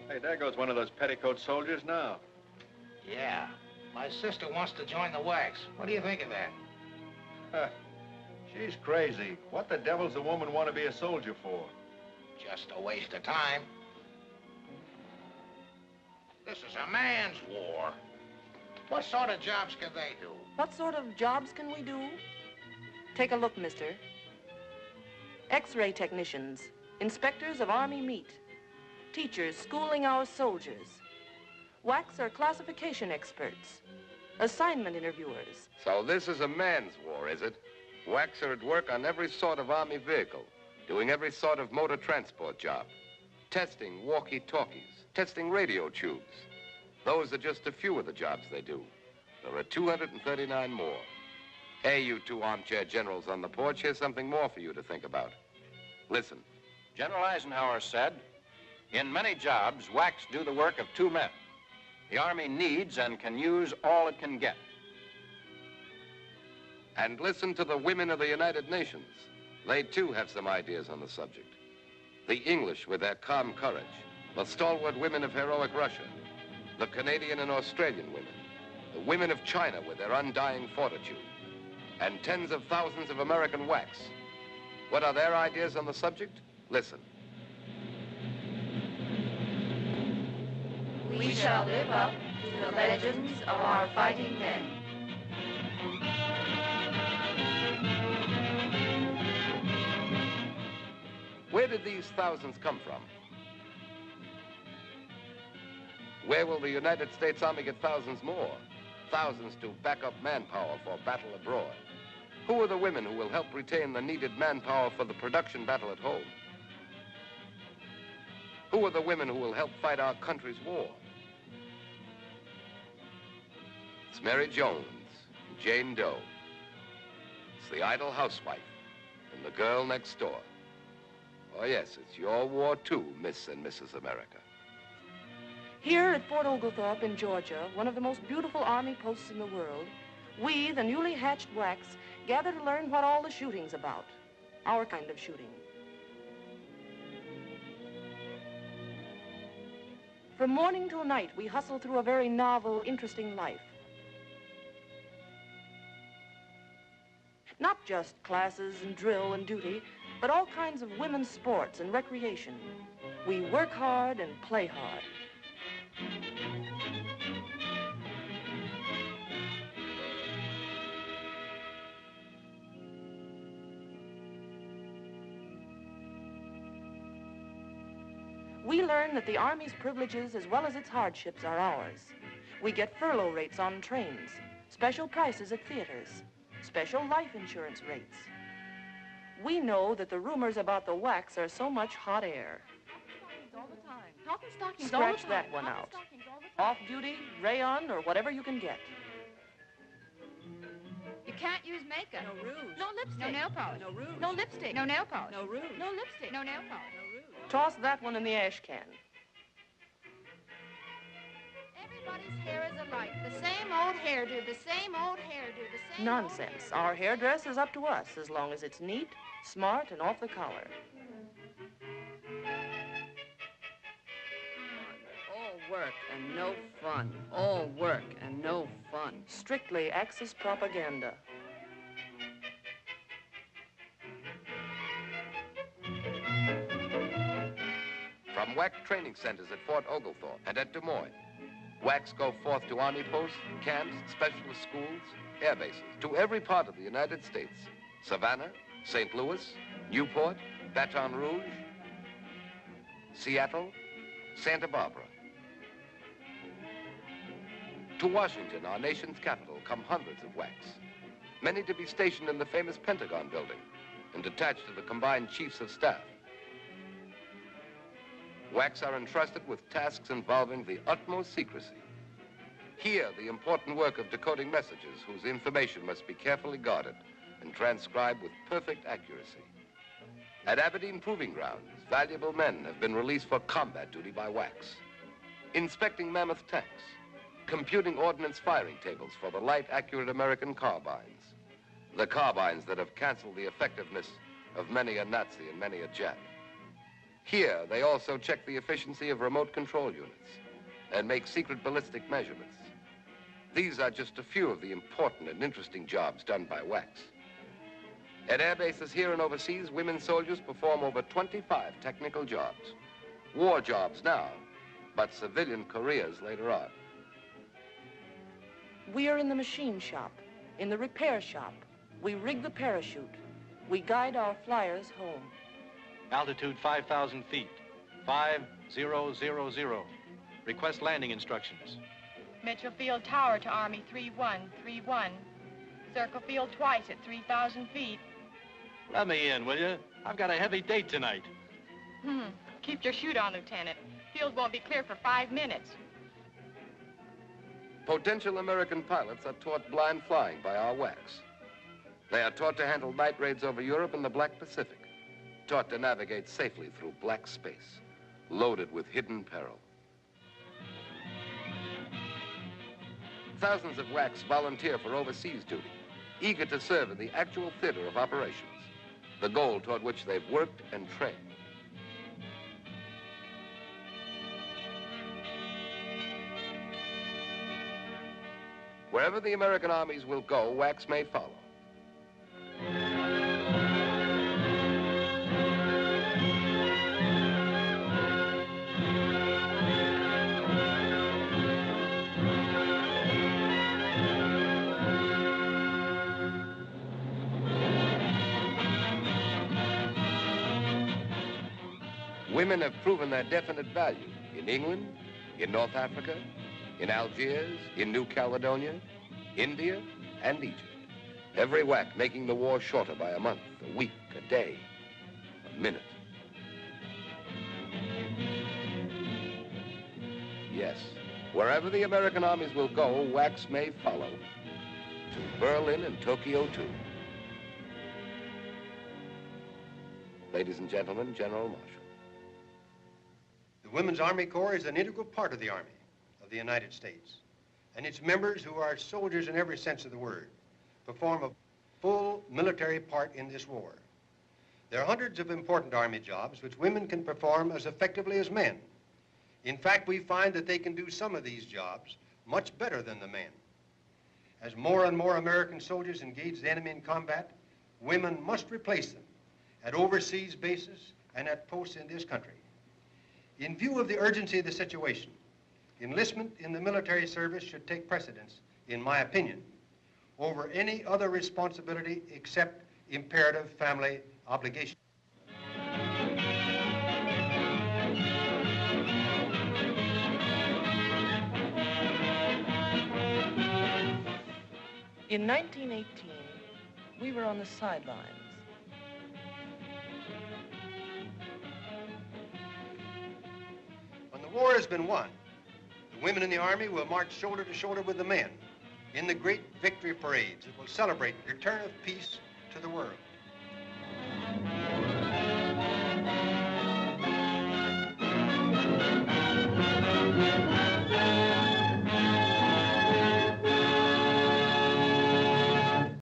Hey, there goes one of those petticoat soldiers now. Yeah. My sister wants to join the wax. What do you think of that? Huh. She's crazy. What the devil's a woman want to be a soldier for? Just a waste of time. This is a man's war. What sort of jobs can they do? What sort of jobs can we do? Take a look, mister. X-ray technicians, inspectors of Army meat, teachers schooling our soldiers, wax or classification experts, assignment interviewers. So this is a man's war, is it? Whacks are at work on every sort of Army vehicle, doing every sort of motor transport job, testing walkie-talkies, testing radio tubes. Those are just a few of the jobs they do. There are 239 more. Hey, you two armchair generals on the porch, here's something more for you to think about. Listen. General Eisenhower said, in many jobs, whacks do the work of two men. The Army needs and can use all it can get. And listen to the women of the United Nations. They, too, have some ideas on the subject. The English with their calm courage, the stalwart women of heroic Russia, the Canadian and Australian women, the women of China with their undying fortitude, and tens of thousands of American whacks. What are their ideas on the subject? Listen. We shall live up to the legends of our fighting men. Where did these thousands come from? Where will the United States Army get thousands more? Thousands to back up manpower for battle abroad. Who are the women who will help retain the needed manpower for the production battle at home? Who are the women who will help fight our country's war? It's Mary Jones, Jane Doe. It's the idle housewife and the girl next door. Oh, yes, it's your war, too, Miss and Mrs. America. Here at Fort Oglethorpe in Georgia, one of the most beautiful Army posts in the world, we, the newly hatched whacks, gather to learn what all the shooting's about. Our kind of shooting. From morning till night, we hustle through a very novel, interesting life. Not just classes and drill and duty, but all kinds of women's sports and recreation. We work hard and play hard. We learn that the Army's privileges as well as its hardships are ours. We get furlough rates on trains, special prices at theaters, special life insurance rates. We know that the rumors about the whacks are so much hot air. All the time. Top and stockings Scratch that one out. Off-duty, rayon, or whatever you can get. You can't use makeup. No rouge. No lipstick. No nail polish. No rouge. No lipstick. No nail polish. No rouge. No lipstick. No nail polish. No rouge. Toss that one in the ash can. Everybody's hair is alike. The same old hairdo, the same old hairdo, the same Nonsense. Our hairdress is up to us as long as it's neat, smart, and off the collar. All work and no fun. All work and no fun. Strictly Axis propaganda. From WAC training centers at Fort Oglethorpe and at Des Moines, WACs go forth to Army posts, camps, specialist schools, air bases, to every part of the United States. Savannah, St. Louis, Newport, Baton Rouge, Seattle, Santa Barbara. To Washington, our nation's capital, come hundreds of WACs, many to be stationed in the famous Pentagon building and attached to the combined chiefs of staff. WACs are entrusted with tasks involving the utmost secrecy. Here, the important work of decoding messages whose information must be carefully guarded and transcribed with perfect accuracy. At Aberdeen Proving Grounds, valuable men have been released for combat duty by WACs, inspecting mammoth tanks, computing ordnance firing tables for the light, accurate American carbines, the carbines that have canceled the effectiveness of many a Nazi and many a Jap. Here, they also check the efficiency of remote control units and make secret ballistic measurements. These are just a few of the important and interesting jobs done by WACS. At air bases here and overseas, women soldiers perform over 25 technical jobs. War jobs now, but civilian careers later on. We are in the machine shop, in the repair shop. We rig the parachute. We guide our flyers home. Altitude 5,000 feet, 5000. Request landing instructions. Mitchell Field Tower to Army 3131. Circle field twice at 3,000 feet. Let me in, will you? I've got a heavy date tonight. Keep your chute on, Lieutenant. Field won't be clear for 5 minutes. Potential American pilots are taught blind flying by our WACS. They are taught to handle night raids over Europe and the Black Pacific, taught to navigate safely through black space, loaded with hidden peril. Thousands of WACs volunteer for overseas duty, eager to serve in the actual theater of operations, the goal toward which they've worked and trained. Wherever the American armies will go, WACS may follow. Women have proven their definite value in England, in North Africa, in Algiers, in New Caledonia, India, and Egypt. Every WAC making the war shorter by a month, a week, a day, a minute. Yes, wherever the American armies will go, WACs may follow. To Berlin and Tokyo, too. Ladies and gentlemen, General Marshall. The Women's Army Corps is an integral part of the Army of the United States, and its members, who are soldiers in every sense of the word, perform a full military part in this war. There are hundreds of important Army jobs which women can perform as effectively as men. In fact, we find that they can do some of these jobs much better than the men. As more and more American soldiers engage the enemy in combat, women must replace them at overseas bases and at posts in this country. In view of the urgency of the situation, enlistment in the military service should take precedence, in my opinion, over any other responsibility except imperative family obligation. In 1918, we were on the sidelines. When the war has been won, the women in the Army will march shoulder to shoulder with the men in the great victory parades that will celebrate the return of peace